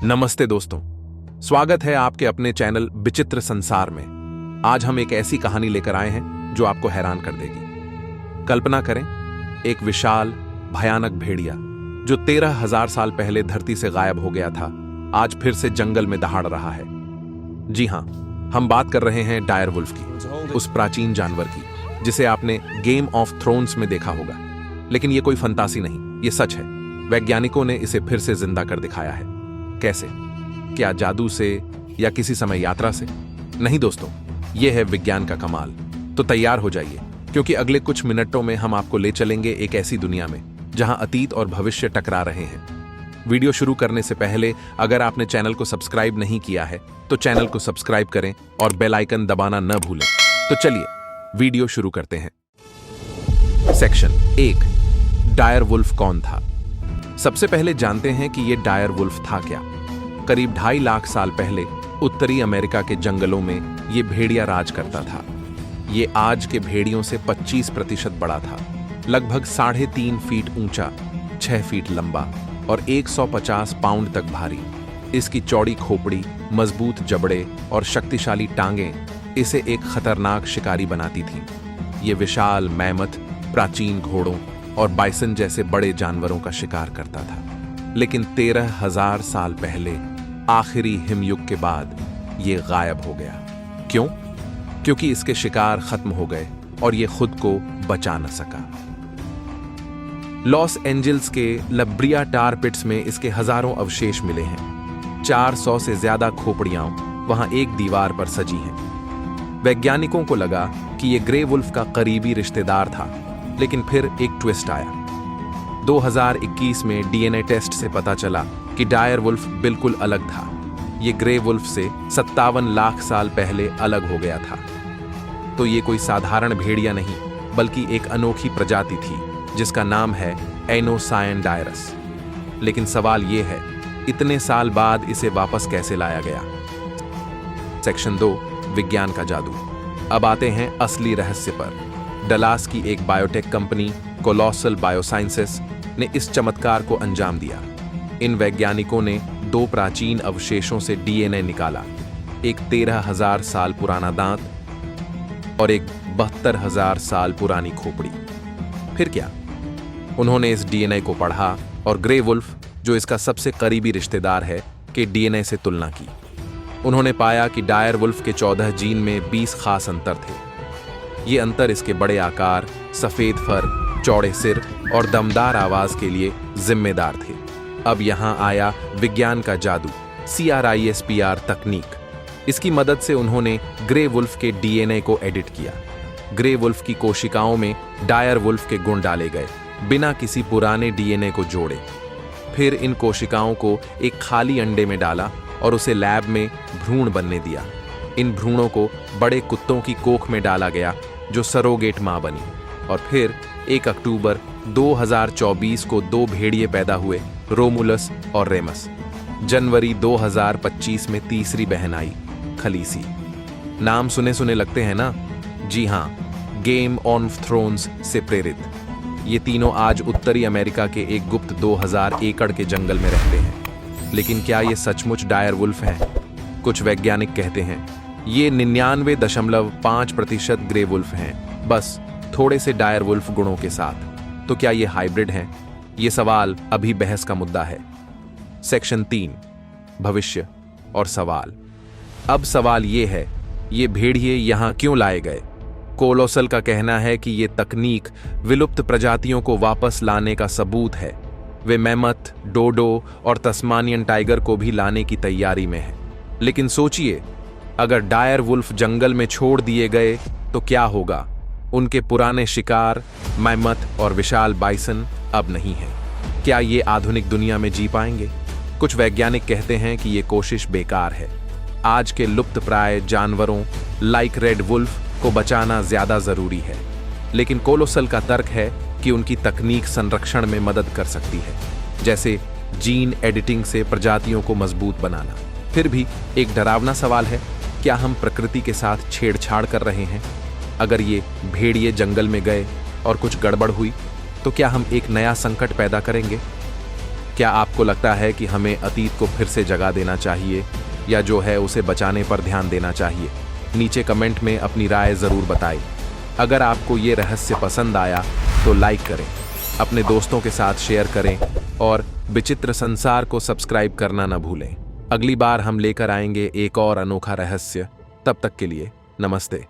नमस्ते दोस्तों, स्वागत है आपके अपने चैनल विचित्र संसार में। आज हम एक ऐसी कहानी लेकर आए हैं जो आपको हैरान कर देगी। कल्पना करें, एक विशाल भयानक भेड़िया जो 13,000 साल पहले धरती से गायब हो गया था, आज फिर से जंगल में दहाड़ रहा है। जी हां, हम बात कर रहे हैं डायर वुल्फ की, उस प्राचीन जानवर की जिसे आपने गेम ऑफ थ्रोन्स में देखा होगा। लेकिन यह कोई फंतासी नहीं, ये सच है। वैज्ञानिकों ने इसे फिर से जिंदा कर दिखाया है। कैसे? क्या जादू से या किसी समय यात्रा से? नहीं दोस्तों, यह है विज्ञान का कमाल। तो तैयार हो जाइए, क्योंकि अगले कुछ मिनटों में हम आपको ले चलेंगे एक ऐसी दुनिया में जहां अतीत और भविष्य टकरा रहे हैं। वीडियो शुरू करने से पहले अगर आपने चैनल को सब्सक्राइब नहीं किया है तो चैनल को सब्सक्राइब करें और बेल आइकन दबाना न भूलें। तो चलिए वीडियो शुरू करते हैं। सेक्शन 1, डायर वुल्फ कौन था? सबसे पहले जानते हैं कि यह डायर वुल्फ था क्या। करीब 2.5 लाख साल पहले उत्तरी अमेरिका के जंगलों में यह भेड़िया राज करता था। यह आज के भेड़ियों से 25% बड़ा था, लगभग 3.5 फीट ऊंचा, 6 फीट लंबा और 150 पाउंड तक भारी। इसकी चौड़ी खोपड़ी, मजबूत जबड़े और शक्तिशाली टांगें इसे एक खतरनाक शिकारी बनाती थीं। ये विशाल मैमथ, प्राचीन घोड़ों और बाइसन जैसे बड़े जानवरों का शिकार करता था। लेकिन 13,000 साल पहले आखिरी हिमयुग के बाद ये गायब हो गया। क्यों? क्योंकि इसके शिकार खत्म हो गए और ये खुद को बचा न सका। लॉस एंजल्स के लब्रिया टार पिट्स में इसके हजारों अवशेष मिले हैं। 400 से ज्यादा खोपड़ियां वहां एक दीवार पर सजी हैं। वैज्ञानिकों को लगा कि यह ग्रे वुल्फ का करीबी रिश्तेदार था, लेकिन फिर एक ट्विस्ट आया। 2021 में डीएनए टेस्ट से पता चला कि डायर वुल्फ बिल्कुल अलग था। ये ग्रे वुल्फ से 57 लाख साल पहले अलग हो गया था। तो ये कोई साधारण भेड़िया नहीं, बल्कि एक अनोखी प्रजाति थी जिसका नाम है एनोसायनडायरस। लेकिन सवाल ये है, इतने साल बाद इसे वापस कैसे लाया गया? सेक्शन 2, विज्ञान का जादू। अब आते हैं असली रहस्य पर। डलास की एक बायोटेक कंपनी कोलोसल बायोसाइंसेस ने इस चमत्कार को अंजाम दिया। इन वैज्ञानिकों ने 2 प्राचीन अवशेषों से डीएनए निकाला, एक 13,000 साल पुराना दांत और एक 72,000 साल पुरानी खोपड़ी। फिर क्या? उन्होंने इस डीएनए को पढ़ा और ग्रे वुल्फ, जो इसका सबसे करीबी रिश्तेदार है, के डीएनए से तुलना की। उन्होंने पाया कि डायर वुल्फ के 14 जीन में 20 खास अंतर थे। ये अंतर इसके बड़े आकार, सफेद फर, चौड़े सिर और दमदार आवाज के लिए जिम्मेदार थे। अब यहां आया विज्ञान का जादू, CRISPR तकनीक। इसकी मदद से उन्होंने ग्रे वुल्फ के डीएनए को एडिट किया। ग्रे वुल्फ की कोशिकाओं में डायर वुल्फ के गुण डाले गए, बिना किसी पुराने डीएनए को जोड़े। फिर इन कोशिकाओं को एक खाली अंडे में डाला और उसे लैब में भ्रूण बनने दिया। इन भ्रूणों को बड़े कुत्तों की कोख में डाला गया जो सरोगेट मां बनी। और फिर 1 अक्टूबर 2024 को 2 भेड़िए पैदा हुए, रोमुलस और रेमस। जनवरी 2025 में तीसरी बहन आई, खलीसी। नाम सुने सुने लगते हैं ना? जी हां, गेम ऑफ थ्रोन्स से प्रेरित। ये तीनों आज उत्तरी अमेरिका के एक गुप्त 2000 एकड़ के जंगल में रहते हैं। लेकिन क्या ये सचमुच डायर वुल्फ हैं? कुछ वैज्ञानिक कहते हैं ये 99.5% ग्रे वुल्फ हैं, बस थोड़े से डायर वुल्फ गुणों के साथ। तो क्या ये हाइब्रिड हैं? ये सवाल अभी बहस का मुद्दा है। सेक्शन 3, भविष्य और सवाल। अब सवाल ये है, ये भेड़िए यहां क्यों लाए गए? कोलोसल का कहना है कि ये तकनीक विलुप्त प्रजातियों को वापस लाने का सबूत है। वे मैमथ, डोडो और तस्मानियन टाइगर को भी लाने की तैयारी में है। लेकिन सोचिए, अगर डायर वुल्फ जंगल में छोड़ दिए गए तो क्या होगा? उनके पुराने शिकार मैमथ और विशाल बाइसन अब नहीं है। क्या ये आधुनिक दुनिया में जी पाएंगे? कुछ वैज्ञानिक कहते हैं कि ये कोशिश बेकार है। आज के लुप्तप्राय जानवरों लाइक रेड वुल्फ को बचाना ज्यादा जरूरी है। लेकिन कोलोसल का तर्क है कि उनकी तकनीक संरक्षण में मदद कर सकती है, जैसे जीन एडिटिंग से प्रजातियों को मजबूत बनाना। फिर भी एक डरावना सवाल है, क्या हम प्रकृति के साथ छेड़छाड़ कर रहे हैं? अगर ये भेड़िए जंगल में गए और कुछ गड़बड़ हुई तो क्या हम एक नया संकट पैदा करेंगे? क्या आपको लगता है कि हमें अतीत को फिर से जगा देना चाहिए या जो है उसे बचाने पर ध्यान देना चाहिए? नीचे कमेंट में अपनी राय जरूर बताएं। अगर आपको ये रहस्य पसंद आया तो लाइक करें, अपने दोस्तों के साथ शेयर करें और विचित्र संसार को सब्सक्राइब करना न भूलें। अगली बार हम लेकर आएंगे एक और अनोखा रहस्य। तब तक के लिए नमस्ते।